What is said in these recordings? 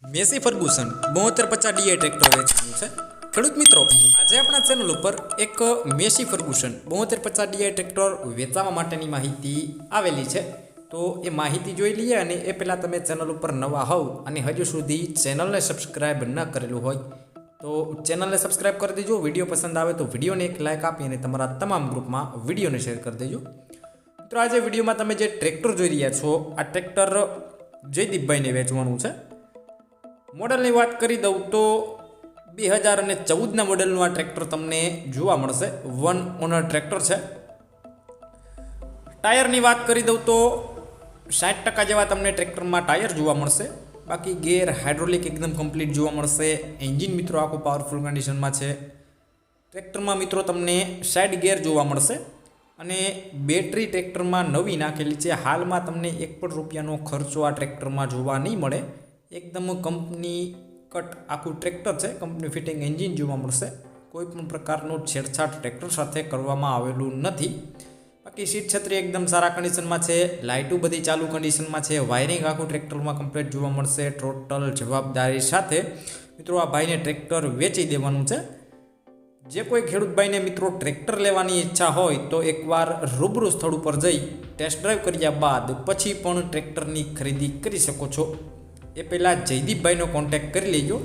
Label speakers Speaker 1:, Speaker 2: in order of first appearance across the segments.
Speaker 1: Massey Ferguson 7250 D I tractor વેચવાનું છે। ખેડૂત મિત્રો, આજે આપણા ચેનલ ઉપર એક મેસી ફર્ગુસન 7250 ડીઆઈ ટ્રેક્ટર વેચવા માટેની માહિતી આવેલી છે। તો એ માહિતી જોઈ લઈએ, અને એ પહેલાં તમે ચેનલ ઉપર નવા હોવ અને હજુ સુધી ચેનલને સબસ્ક્રાઈબ ન કરેલું હોય તો ચેનલને સબસ્ક્રાઈબ કરી દેજો। વિડીયો પસંદ આવે તો વિડીયોને એક લાઇક આપી અને તમારા તમામ ગ્રુપમાં વિડીયોને શેર કરી દેજો। મિત્રો, આજે વિડીયોમાં તમે જે ટ્રેક્ટર જોઈ રહ્યા છો, આ ટ્રેક્ટર જયદીપભાઈને વેચવાનું છે। મોડલની વાત કરી દઉં તો 2014ના મોડલનું આ ટ્રેક્ટર તમને જોવા મળશે। વન ઓનર ટ્રેક્ટર છે। ટાયરની વાત કરી દઉં તો 60% જેવા તમને ટ્રેક્ટરમાં ટાયર જોવા મળશે। બાકી ગેર હાઇડ્રોલિક એકદમ કમ્પ્લીટ જોવા મળશે। એન્જિન મિત્રો આખું પાવરફુલ કન્ડિશનમાં છે। ટ્રેક્ટરમાં મિત્રો તમને સાઇડ ગેર જોવા મળશે, અને બેટરી ટ્રેક્ટરમાં નવી નાખેલી છે। હાલમાં તમને એક પણ રૂપિયાનો ખર્ચો આ ટ્રેક્ટરમાં જોવા નહીં મળે। એકદમ કંપની કટ આખું ટ્રેક્ટર છે। કંપની ફિટિંગ એન્જિન જોવા મળશે। કોઈ પણ પ્રકારનું છેડછાડ ટ્રેક્ટર સાથે કરવામાં આવેલું નથી। બાકી સીટ છત્રી એકદમ સારા કન્ડિશનમાં છે। લાઇટો બધી ચાલુ કન્ડિશનમાં છે। વાયરિંગ આખું ટ્રેક્ટરમાં કમ્પ્લીટ જોવા મળશે। ટોટલ જવાબદારી સાથે મિત્રો આ ભાઈને ટ્રેક્ટર વેચી દેવાનું છે। જે કોઈ ખેડૂત ભાઈને મિત્રો ટ્રેક્ટર લેવાની ઈચ્છા હોય તો એકવાર રૂબરૂ સ્થળ ઉપર જઈ ટેસ્ટ ડ્રાઈવ કર્યા બાદ પછી પણ ટ્રેક્ટરની ખરીદી કરી શકો છો। એ પહેલાં જયદીપભાઈનો કોન્ટેક્ટ કરી લેજો।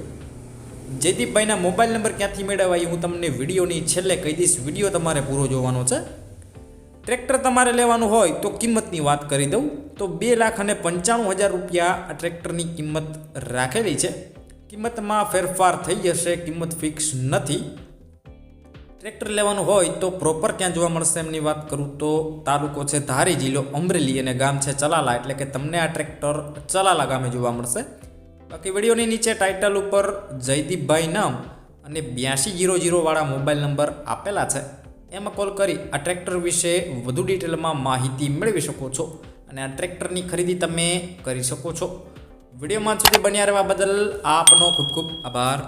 Speaker 1: જયદીપભાઈના મોબાઈલ નંબર ક્યાંથી મેળવવા એ હું તમને વિડીયોની છેલ્લે કહી દઈશ। વિડીયો તમારે પૂરો જોવાનો છે। ટ્રેક્ટર તમારે લેવાનું હોય તો કિંમતની વાત કરી દઉં તો 2,95,000 રૂપિયા આ ટ્રેક્ટરની કિંમત રાખેલી છે। કિંમતમાં ફેરફાર થઈ જશે, કિંમત ફિક્સ નથી। ટ્રેક્ટર લેવાનું હોય તો પ્રોપર ક્યાં જોવા મળશે એમની વાત કરું તો તાલુકો છે ધારી, જિલ્લો અમરેલી, અને ગામ છે ચલાલા, એટલે કે તમને આ ટ્રેક્ટર ચલાલા ગામે જોવા મળશે। બાકી વિડીયોની નીચે ટાઇટલ ઉપર જયદીપભાઈ નામ અને 8200 વાળા મોબાઈલ નંબર આપેલા છે। એમાં કોલ કરી આ ટ્રેક્ટર વિશે વધુ ડિટેલમાં માહિતી મેળવી શકો છો, અને આ ટ્રેક્ટરની ખરીદી તમે કરી શકો છો। વિડીયોમાં સુધી બન્યા રહેવા બદલ આપનો ખૂબ ખૂબ આભાર।